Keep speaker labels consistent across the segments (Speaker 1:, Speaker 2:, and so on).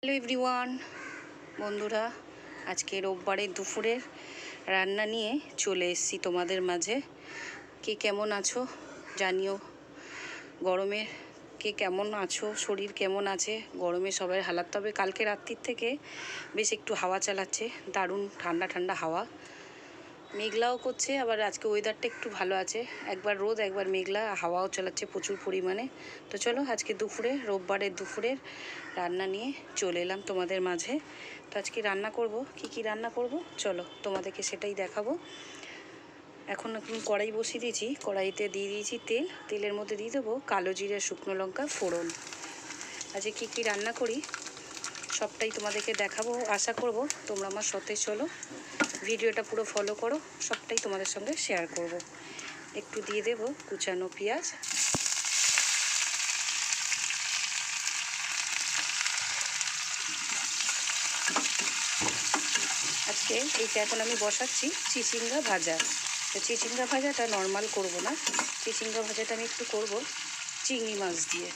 Speaker 1: Hello everyone, বন্ধুরা, আজকে রোববারের দুপুরের রান্না নিয়ে চলে এসেছি তোমাদের মাঝে। কে কেমন আছো জানিও। গরমে কে কেমন আছো, শরীর কেমন আছে, গরমে সবাই হালাত। তবে কালকে রাত্রির থেকে বেশ একটু হাওয়া চালাচ্ছে, দারুণ ঠান্ডা ঠান্ডা হাওয়া। মেঘলাও করছে, আবার আজকে ওয়েদারটা একটু ভালো আছে, একবার রোদ একবার মেঘলা, হাওয়াও চালাচ্ছে প্রচুর পরিমাণে। তো চলো আজকে রোববারের দুপুরের রান্না নিয়ে চলে এলাম তোমাদের মাঝে। তো আজকে রান্না করব, কি রান্না করব চলো তোমাদেরকে সেটাই দেখাবো। এখন কড়াই বসিয়ে দিয়েছি, কড়াইতে দিয়ে দিয়েছি তেল, তেলের মধ্যে দিয়ে দেবো কালো জিরে, শুকনো লঙ্কা ফোড়ন। আজকে কি রান্না করি সবটাই তোমাদেরকে দেখাবো। আশা করব তোমরা আমার সাথে চলো, ভিডিওটা পুরো ফলো করো, সবটাই তোমাদের সঙ্গে শেয়ার করব। একটু দিয়ে দেব কুচানো পেঁয়াজ, আজকে এইটা এখন আমি বসাচ্ছি চিচিঙ্গা ভাজা। তো চিচিঙ্গা ভাজাটা নর্মাল করব না, চিচিঙ্গা ভাজাটা আমি একটু করব চিংড়ি মাছ দিয়ে।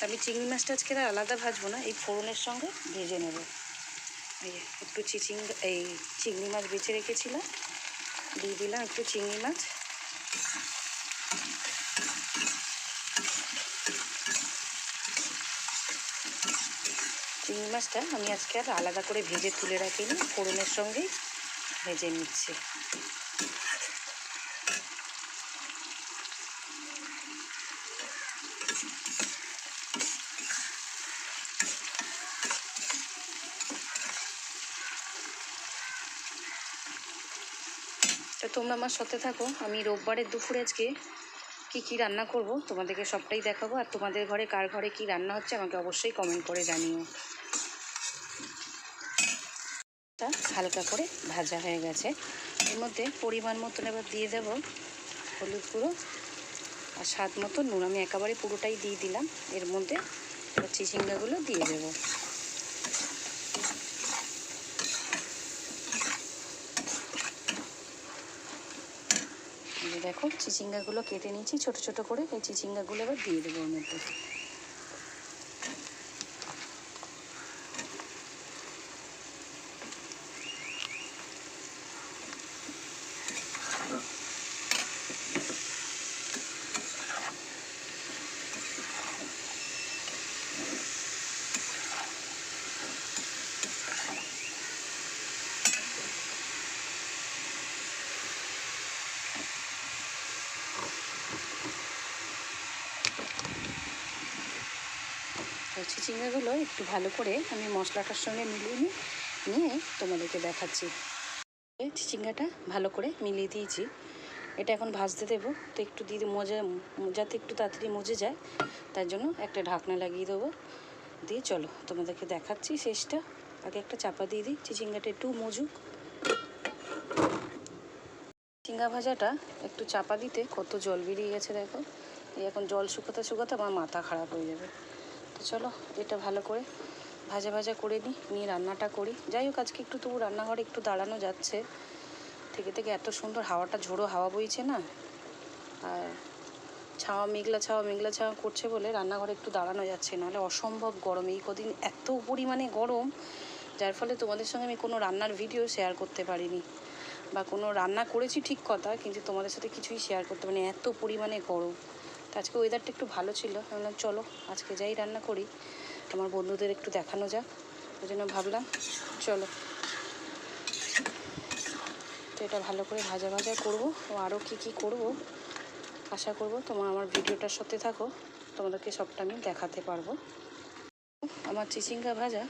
Speaker 1: আমি চিংড়ি মাছটা আজকে আলাদা ভাজবো না, এই ফোড়নের সঙ্গে ভেজে নেব। এই একটু চিংড়ি মাছ বেছে রেখেছিলাম, দিয়ে দিলাম একটু চিংড়ি মাছ। চিংড়ি মাছটা আমি আজকে আর আলাদা করে ভেজে তুলে রাখিনি, ফোড়নের সঙ্গেই ভেজে নিচ্ছি। তো তোমরা আমার সাথে থাকো, আমি রোববারের দুপুরে আজকে কি রান্না করব তোমাদেরকে সবটাই দেখাবো। আর তোমাদের ঘরে কার ঘরে কি রান্না হচ্ছে আমাকে অবশ্যই কমেন্ট করে জানিও। হালকা করে ভাজা হয়ে গেছে, এর মধ্যে পরিমাণ মতন এবার দিয়ে দেব হলুদ গুঁড়ো আর স্বাদ মতো নুন। আমি একেবারে পুরোটাই দিয়ে দিলাম, এর মধ্যে এবার চিচিঙ্গাগুলো দিয়ে দেব। দেখো চিচিঙ্গাগুলো কেটে নিয়েছি ছোট ছোট করে, এই চিচিঙ্গাগুলো এবার দিয়ে দেবো ওর মধ্যে। চিচিঙ্গাগুলো একটু ভালো করে আমি মশলাটার সঙ্গে মিলিয়ে নিয়ে তোমাদেরকে দেখাচ্ছি। চিচিঙ্গাটা ভালো করে মিলিয়ে দিয়েছি, এটা এখন ভাজতে দেবো। তো একটু দিয়ে যাতে একটু তাড়াতাড়ি মজে যায়, তার জন্য একটা ঢাকনা লাগিয়ে দেবো। দিয়ে চলো তোমাদেরকে দেখাচ্ছি শেষটা। আগে একটা চাপা দিয়ে দিই, চিচিঙ্গাটা একটু মজুক। চিচিঙ্গা ভাজাটা একটু চাপা দিতে কত জল বেরিয়ে গেছে দেখো। এই এখন জল শুকোতে শুকোতে আমার মাথা খারাপ হয়ে যাবে। তো চলো এটা ভালো করে ভাজা করে নিয়ে রান্নাটা করি। যাই হোক আজকে একটু তবু রান্নাঘরে একটু দাঁড়ানো যাচ্ছে, থেকে এত সুন্দর হাওয়াটা, ঝোড়ো হাওয়া বইছে না, আর মেঘলা ছাওয়া করছে বলে রান্নাঘরে একটু দাঁড়ানো যাচ্ছে, নাহলে অসম্ভব গরম। এই কদিন এত পরিমাণে গরম, যার ফলে তোমাদের সঙ্গে আমি কোনো রান্নার ভিডিও শেয়ার করতে পারিনি, বা কোনো রান্না করেছি ঠিক কথা, কিন্তু তোমাদের সাথে কিছুই শেয়ার করতে পারিনি, এত পরিমাণে গরম। তো আজকে ওয়েদারটা একটু ভালো ছিল, ভাবলাম চলো আজকে যাই রান্না করি, আমার বন্ধুদের একটু দেখানো যাক, ওই জন্য ভাবলাম চলো। তো এটা ভালো করে ভাজা করবো, ও আরও কী করবো আশা করব তোমরা আমার ভিডিওটার সাথে থাকো, তোমাদেরকে সবটা আমি দেখাতে পারবো। আমার চিচিঙ্গা ভাজা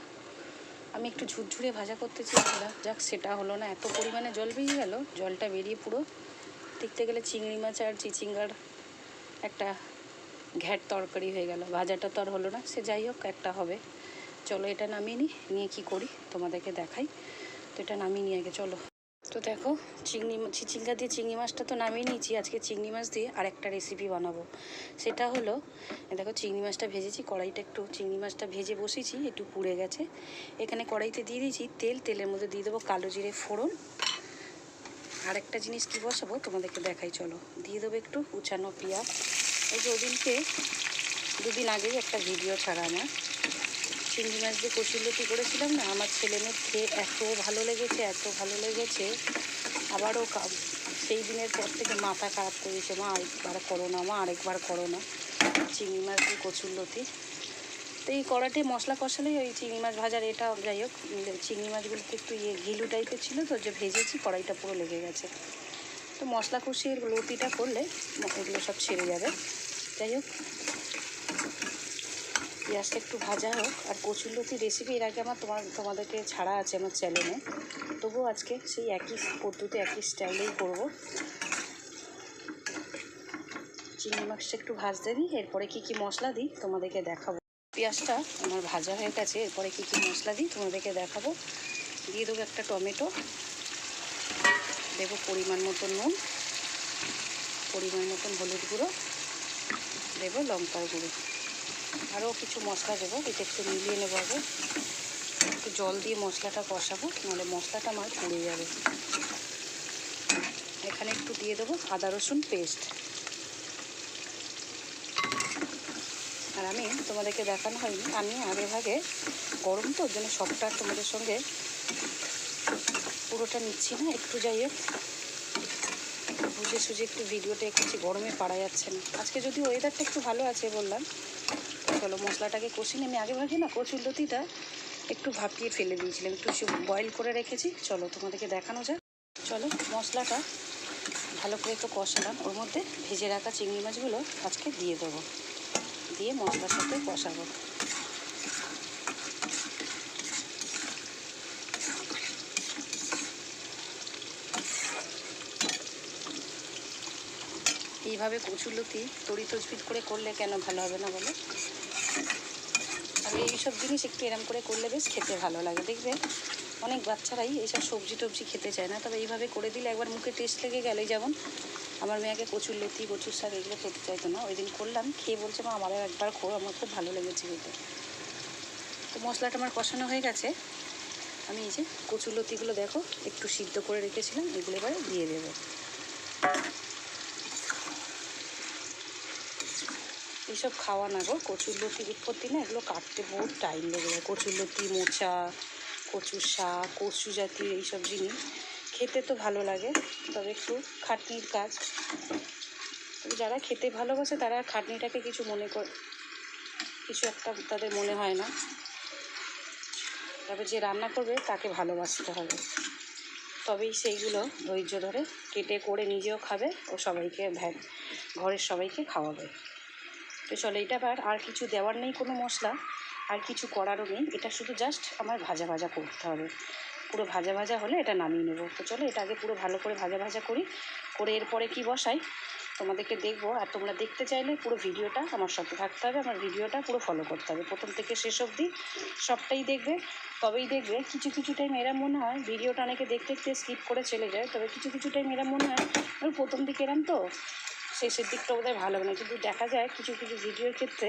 Speaker 1: আমি একটু ঝুরঝুরে ভাজা করতে চেয়েছিলাম, যাক সেটা হলো না, এত পরিমাণে জল বেরিয়ে গেল, জলটা বেরিয়ে পুরো দেখতে গেলে চিংড়ি মাছ আর চিচিঙ্গার একটা ঘ্যাট তরকারি হয়ে গেল। ভাজাটা তো আর হলো না, সে যাই হোক একটা হবে। চলো এটা নামিয়ে নিয়ে কী করি তোমাদেরকে দেখাই। তো এটা নামিয়ে নিয়ে আগে চলো। তো দেখো চিচিঙ্গা দিয়ে চিংড়ি মাছটা তো নামিয়ে নিয়েছি, আজকে চিংড়ি মাছ দিয়ে আরেকটা রেসিপি বানাবো। সেটা হলো, দেখো চিংড়ি মাছটা ভেজেছি, কড়াইটা একটু চিংড়ি মাছটা ভেজে বসিয়েছি, একটু পুড়ে গেছে। এখানে কড়াইতে দিয়ে দিয়েছি তেলের মধ্যে দিয়ে দেবো কালো জিরে ফোড়ন। আরেকটা জিনিস কী বসাবো তোমাদেরকে দেখাই চলো। দিয়ে দেবো একটু কুচানো পেঁয়াজ। এই যে দুদিন আগেই একটা ভিডিও ছাড়া আমার, চিংড়ি মাছ দিয়ে কচুরলতি করেছিলাম না, আমার ছেলে মেয়ে খেয়ে এত ভালো লেগেছে, এত ভালো লেগেছে। আবারও সেই দিনের পর থেকে মাথা খারাপ করেছে, মা আরেকবার করো না, মা আরেকবার করো না চিংড়ি মাছ দিয়ে কচুরলতি। তো এই কড়াতে মশলা কষালেই ওই চিংড়ি মাছ ভাজার এটা, যাই হোক চিংড়ি মাছগুলোতে একটু ঘিলু টাইপের ছিল তো, যে ভেজেছি কড়াইটা পুরো লেগে গেছে। তো মশলা কষিয়ে লতিটা করলে এগুলো সব ছেড়ে যাবে। যাই হোক, পেঁয়াজটা একটু ভাজা হোক। আর কচুরলতি রেসিপি এর আগে তোমাদেরকে ছাড়া আছে আমার চ্যানেলে, তবুও আজকে সেই একই পদ্ধতি একই স্টাইলেই করব। চিংড়ি মাছটা একটু ভাজতে দিই, এরপরে কী কী মশলা দিই তোমাদেরকে দেখাবো। পেঁয়াজটা আমার ভাজা হয়ে গেছে, এরপরে কী কী মশলা দিই তোমাদেরকে দেখাবো। দিয়ে দেবো একটা টমেটো, দেবো পরিমাণ মতো নুন, পরিমাণ মতন হলুদ গুঁড়ো, দেবো লঙ্কার গুঁড়ো, আরও কিছু মশলা দেবো। এটা একটু মিলিয়ে নেবো আগে, একটু জল দিয়ে মশলাটা কষাবো, নাহলে মশলাটা আমার পুড়ে যাবে। এখানে একটু দিয়ে দেবো আদা রসুন পেস্ট। আর আমি তোমাদেরকে দেখানো হয়নি, আমি আগে ভাগে গরম তো, ওর জন্য সবটা তোমাদের সঙ্গে পুরোটা নিচ্ছি না, একটু যাই হোক বুঝে সুঝে একটু ভিডিওটা করছি, গরমে পারা যাচ্ছে না। আজকে যদি ওয়েদারটা একটু ভালো আছে বললাম, চলো মশলাটাকে কষিয়ে আমি আগে ভাগে না কচুরলতিটা একটু ভাপিয়ে ফেলে দিয়েছিলাম, একটু বয়েল করে রেখেছি। চলো তোমাদেরকে দেখানো যাক। চলো মশলাটা ভালো করে একটু কষালাম, ওর মধ্যে ভেজে রাখা চিংড়ি মাছগুলো আজকে দিয়ে দেবো, দিয়ে মশলার সাথে কষাবো। এইভাবে কচুরলতি তরি তসবির করে করলে কেন ভালো হবে না বলো? আর এইসব জিনিস একটু এরম করে করলে বেশ খেতে ভালো লাগে। দেখবে অনেক বাচ্চারাই এইসব সবজি টবজি খেতে চায় না, তবে এইভাবে করে দিলে একবার মুখে টেস্ট লেগে গেলে, যেমন আমার মেয়েকে কচুরলতি কচুর শাক এগুলো খেতে চাইতো না, ওই দিন করলাম, খেয়ে বলছে মা আমারও একবার খো, আমার খুব ভালো লেগেছে খেতে। তো মশলাটা আমার কষানো হয়ে গেছে, আমি এই যে কচুরলতিগুলো দেখো একটু সিদ্ধ করে রেখেছিলাম, এগুলো এবারে দিয়ে দেবো। এইসব খাওয়া না গো, কচুরলতির উৎপত্তি না, এগুলো কাটতে বহুত টাইম লেগে যায়। কচুরলতি, মোচা, কচুর শাক, কচু জাতীয় এইসব জিনিস খেতে তো ভালো লাগে, তবে একটু খাটনির কাজ। যারা খেতে ভালোবাসে তারা খাটনিটাকে কিছু কিছু একটা তাদের মনে হয় না, তবে যে রান্না করবে তাকে ভালোবাসতে হবে, তবেই সেইগুলো ধৈর্য ধরে কেটে করে নিজেও খাবে ও সবাইকে ঘরের সবাইকে খাওয়াবে। তো চলো, এটা আর কিছু দেওয়ার নেই, কোনো মশলা আর কিছু করারও নেই, এটা শুধু জাস্ট আমার ভাজা ভাজা করতে হবে। পুরো ভাজা ভাজা হলে এটা নামিয়ে নেবো। তো চলো এটা আগে পুরো ভালো করে ভাজা ভাজা করি, করে এরপরে কি বসাই তোমাদেরকে দেখবো। আর তোমরা দেখতে চাইলে পুরো ভিডিওটা আমার সাথে থাকতে হবে, আমার ভিডিওটা পুরো ফলো করতে হবে, প্রথম থেকে শেষ অবধি সবটাই দেখবে, তবেই দেখবে। কিছু কিছু টাইম এরা মনে হয় ভিডিওটা অনেকে দেখতে দেখতে স্কিপ করে চলে যায়, তবে কিছু কিছু টাইম এরা মনে হয় আমি প্রথম দিকে এরাম তো শেষের দিকটা বোধহয় ভালো হবে না, কিন্তু দেখা যায় কিছু কিছু ভিডিওর ক্ষেত্রে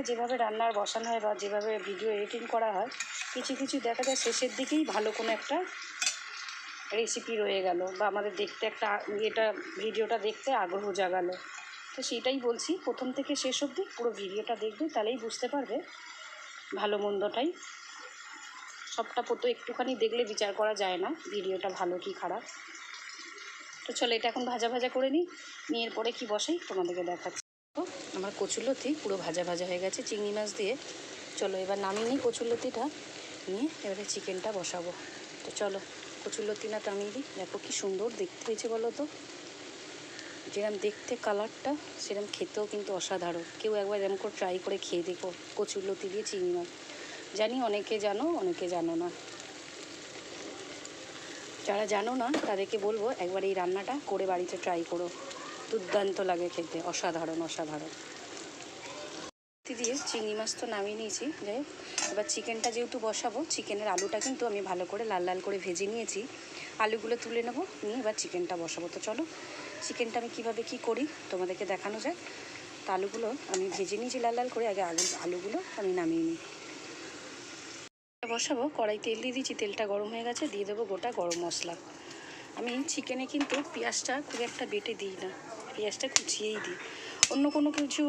Speaker 1: যেভাবে রান্নার বসানো হয় বা যেভাবে ভিডিও এডিটিং করা হয়, কিছু কিছু দেখা যায় শেষের দিকেই ভালো কোনো একটা রেসিপি রয়ে গেল, বা আমাদের দেখতে একটা ভিডিওটা দেখতে আগ্রহ জাগালো। তো সেটাই বলছি, প্রথম থেকে শেষ অবধি পুরো ভিডিওটা দেখবে, তাহলেই বুঝতে পারবে ভালো মন্দটাই। সবটা একটুখানি দেখলে বিচার করা যায় না ভিডিওটা ভালো কি খারাপ। তো চলো এটা এখন ভাজা ভাজা করে নিই, নিয়ে পরে কি বসাই তোমাদেরকে দেখাচ্ছি। আমার কচুরলতি পুরো ভাজা ভাজা হয়ে গেছে চিংড়ি মাছ দিয়ে। চলো এবার নামিয়ে নিই কচুরলতিটা, নিয়ে এবারে চিকেনটা বসাবো। তো চলো কচুরলতি না নামিয়ে দিই। দেখো কি সুন্দর দেখতে হয়েছে বলো তো, যেরকম দেখতে কালারটা সেরকম খেতেও কিন্তু অসাধারণ। কেউ একবার এরকম করে ট্রাই করে খেয়ে দেখো কচুরলতি দিয়ে চিংড়ি মাছ। জানি অনেকে জানো অনেকে জানো না, যারা জানো না তাদেরকে বলবো একবার এই রান্নাটা করে বাড়িতে ট্রাই করো, দুর্দান্ত লাগে খেতে, অসাধারণ অসাধারণ। দিয়ে চিংড়ি মাছ তো নামিয়ে নিয়েছি, যাই হোক এবার চিকেনটা যেহেতু বসাবো, চিকেনের আলুটা কিন্তু আমি ভালো করে লাল লাল করে ভেজে নিয়েছি, আলুগুলো তুলে নেবো, নিয়ে এবার চিকেনটা বসাবো। তো চলো চিকেনটা আমি কীভাবে কী করি তোমাদেরকে দেখানো যায়। তো আলুগুলো আমি ভেজে নিয়েছি লাল লাল করে, আগে আলুগুলো আমি নামিয়ে নিই। বসাবো, কড়াই তেল দিয়ে দিয়েছি, তেলটা গরম হয়ে গেছে, দিয়ে দেবো গোটা গরম মশলা। আমি চিকেনে কিন্তু পেঁয়াজটা খুব একটা বেটে দিই না, পেঁয়াজটা কুচিয়েই দিই। অন্য কোনো কিছু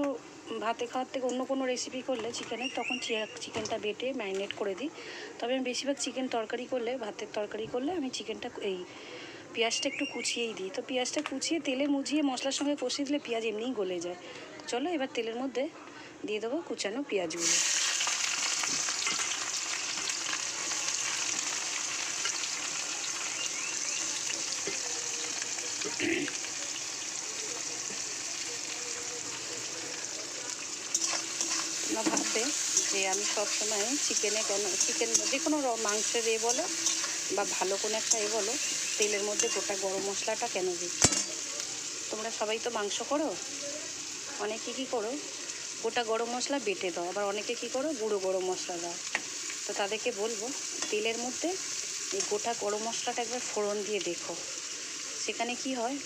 Speaker 1: ভাতে খাওয়ার থেকে অন্য কোনো রেসিপি করলে চিকেনের, তখন চিকেনটা বেটে ম্যারিনেট করে দিই। তবে আমি বেশিরভাগ চিকেন তরকারি করলে, ভাতের তরকারি করলে আমি চিকেনটা এই পেঁয়াজটা একটু কুচিয়েই দিই। তো পেঁয়াজটা কুচিয়ে তেলে মুজিয়ে মশলার সঙ্গে কষিয়ে দিলে পেঁয়াজ এমনিই গলে যায়। চলো এবার তেলের মধ্যে দিয়ে দেবো কুচানো পেঁয়াজগুলো। তোমরা ভাববে যে আমি সবসময় চিকেনে কেন, চিকেন যে কোনো মাংসের বলো বা ভালো কোনো একটা বলো, তেলের মধ্যে গোটা গরম মশলাটা কেন দিই? তোমরা সবাই তো মাংস করো, অনেকে কী করো গোটা গরম মশলা বেটে দাও, আবার অনেকে কী করো গুঁড়ো গরম মশলা দাও। তো তাদেরকে বলবো তেলের মধ্যে এই গোটা গরম মশলাটা একবার ফোড়ন দিয়ে দেখো, সেখানে কি হয়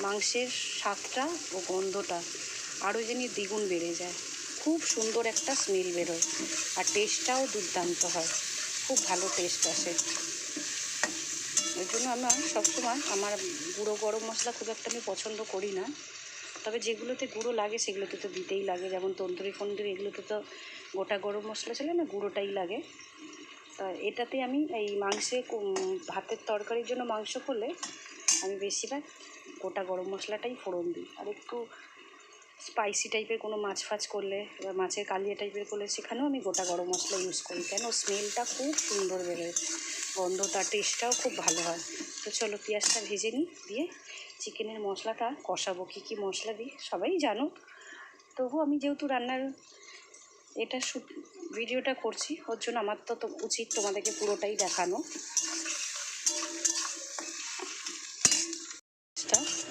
Speaker 1: মাংসের স্বাদটা ও গন্ধটা আরও যেন দ্বিগুণ বেড়ে যায়। খুব সুন্দর একটা স্মেল বেরোয় আর টেস্টটাও দুর্দান্ত হয়, খুব ভালো টেস্ট আসে। ওই জন্য আমার সবসময় আমার গুঁড়ো গরম মশলা খুব একটা আমি পছন্দ করি না। তবে যেগুলোতে গুঁড়ো লাগে সেগুলোতে তো দিতেই লাগে, যেমন তন্দুরি ফন্দুরি এগুলোতে তো গোটা গরম মশলা চলে না, গুঁড়োটাই লাগে। তা এটাতে আমি এই মাংসে ভাতের তরকারির জন্য মাংস করলে আমি বেশিরভাগ গোটা গরম মশলাটাই ফোড়ন দিই। আর একটু স্পাইসি টাইপের কোনো মাছ ফাছ করলে বা মাছের কালিয়া টাইপের করলে সেখানেও আমি গোটা গরম মশলা ইউজ করি, কেন স্মেলটা খুব সুন্দর বেরোয়, গন্ধটা টেস্টটাও খুব ভালো হয়। তো চলো পেঁয়াজটা ভেজে নিই, দিয়ে চিকেনের মশলাটা কষাবো। কী কী মশলা দিই সবাই জানো, তবু আমি যেহেতু রান্নার এটা ভিডিওটা করছি, ওর জন্য আমার তো উচিত তোমাদেরকে পুরোটাই দেখানো।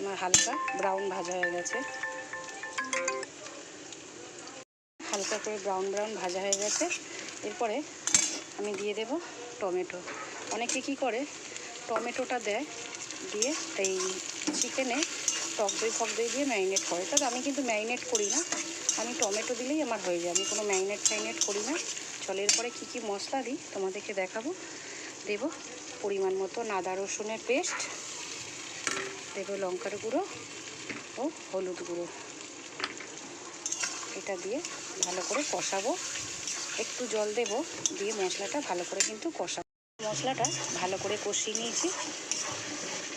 Speaker 1: আমার হালকা ব্রাউন ভাজা হয়ে গেছে, হালকা করে ব্রাউন ব্রাউন ভাজা হয়ে গেছে। এরপরে আমি দিয়ে দেব টমেটো। অনেকে কী করে টমেটোটা দেয়, দিয়ে এই চিকেনে টক দই ফক দই দিয়ে ম্যারিনেট করে, তবে আমি কিন্তু ম্যারিনেট করি না, আমি টমেটো দিলেই আমার হয়ে যায়, আমি কোনো ম্যারিনেট করি না। চলো এরপরে কী কী মশলা দিই তোমাদেরকে দেখাবো। দেব পরিমাণ মতো আদা রসুনের পেস্ট, দেবো লঙ্কার গুঁড়ো ও হলুদ গুঁড়ো। এটা দিয়ে ভালো করে কষাবো, একটু জল দেব, দিয়ে মশলাটা ভালো করে কিন্তু কষাবো। মশলাটা ভালো করে কষিয়ে নিয়েছি,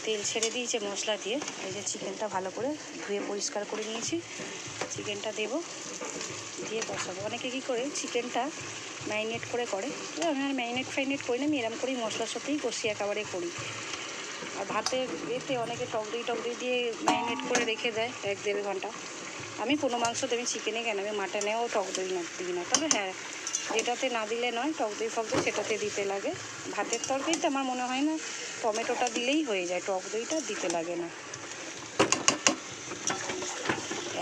Speaker 1: তেল ছেড়ে দিয়েছে মশলা দিয়ে। এই যে চিকেনটা ভালো করে ধুয়ে পরিষ্কার করে নিয়েছি, চিকেনটা দেব, দিয়ে কষাবো। অনেকে কী করে চিকেনটা ম্যারিনেট করে আমি আর ম্যারিনেট করি না, আমি এরম করেই মশলার সাথেই কষিয়ে একেবারে করি। আর ভাতের এতে অনেকে টক দই দিয়ে ম্যারিনেট করে রেখে দেয় 1-1.5 ঘন্টা। আমি কোনো মাংসতে, আমি চিকেনে কেন, আমি মাটনেও টক দই দিই না। তবে হ্যাঁ, যেটাতে না দিলে নয় টক দই ফক দই সেটাতে দিতে লাগে। ভাতের তরকারিতে আমার মনে হয় না টমেটোটা দিলেই হয়ে যায়, টক দইটা দিতে লাগে না।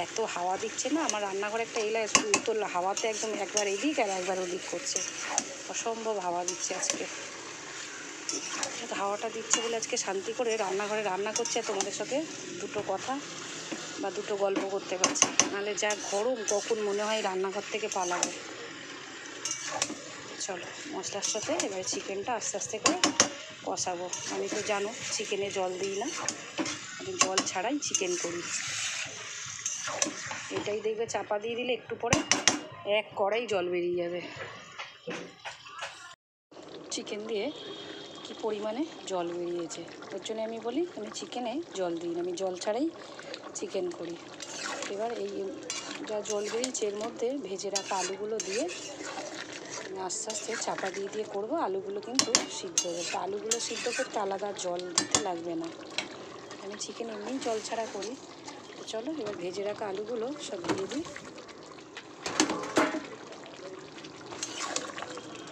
Speaker 1: এত হাওয়া দিচ্ছে না আমার রান্নাঘরে, একটা এলা তো হাওয়াতে একদম একবার এদিক আর একবার ওদিক করছে, অসম্ভব হাওয়া দিচ্ছে আজকে। হাওয়াটা দিচ্ছে বলে আজকে শান্তি করে রান্নাঘরে রান্না করছে, আর তোমাদের সাথে দুটো কথা বা দুটো গল্প করতে পারছি, নাহলে যা গরম কখন মনে হয় রান্নাঘর থেকে পালাবো। চলো মশলার সাথে এবারে চিকেনটা আস্তে আস্তে করে কষাবো। আমি তো জানো চিকেনে জল দিই না, আমি জল ছাড়াই চিকেন করি। এটাই দেখবে চাপা দিয়ে দিলে একটু পরে 1 কড়াই জল বেরিয়ে যাবে। চিকেন দিয়ে কি পরিমাণে জল বেরিয়েছে, ওর জন্য আমি বলি আমি চিকেনে জল দিই না, আমি জল ছাড়াই চিকেন করি। এবার এই যা জল বেরিয়েছে এর মধ্যে ভেজে রাখা আলুগুলো দিয়ে আস্তে আস্তে চাপা দিয়ে করবো। আলুগুলো কিন্তু সিদ্ধ হবে, তো আলুগুলো সিদ্ধ করতে আলাদা জল দিতে লাগবে না, আমি চিকেন এমনিই জল ছাড়া করি। তো চলো এবার ভেজে রাখা আলুগুলো সব দিয়ে দিই,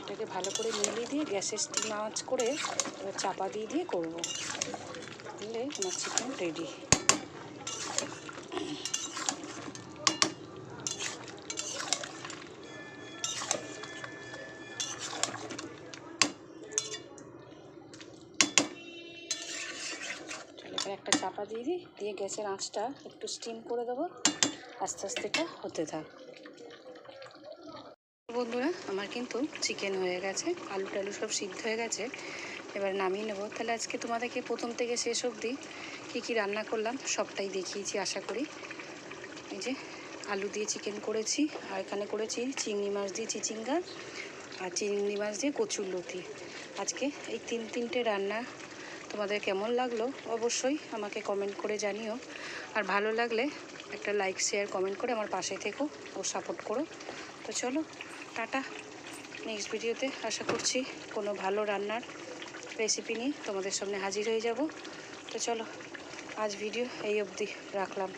Speaker 1: এটাকে ভালো করে মিলিয়ে দিয়ে গ্যাসের স্টিম আঁচ করে এবার চাপা দিয়ে করবো, তাহলে আমার চিকেন রেডি। একটা চাপা দিয়ে দিই, দিয়ে গ্যাসের আঁচটা একটু স্টিম করে দেবো, আস্তে আস্তে এটা হতে থাক। বন্ধুরা আমার কিন্তু চিকেন হয়ে গেছে, আলু টালু সব সিদ্ধ হয়ে গেছে, এবার নামিয়ে নেবো। তাহলে আজকে তোমাদেরকে প্রথম থেকে শেষ অবধি কী কী রান্না করলাম সবটাই দেখিয়েছি আশা করি। এই যে আলু দিয়ে চিকেন করেছি, আর এখানে করেছি চিংড়ি মাছ দিয়ে চিচিঙ্গা আর চিংড়ি মাছ দিয়ে কচুরলতি। আজকে এই তিনটে রান্না তোমাদের কেমন লাগলো অবশ্যই আমাকে কমেন্ট করে জানিও, আর ভালো লাগলে একটা লাইক শেয়ার কমেন্ট করে আমার পাশে থেকো ও সাপোর্ট করো। তো চলো টাটা, নেক্সট ভিডিওতে আশা করছি কোনো ভালো রান্নার রেসিপি নিয়ে তোমাদের সামনে হাজির হয়ে যাব। তো চলো আজ ভিডিও এই অবধি রাখলাম।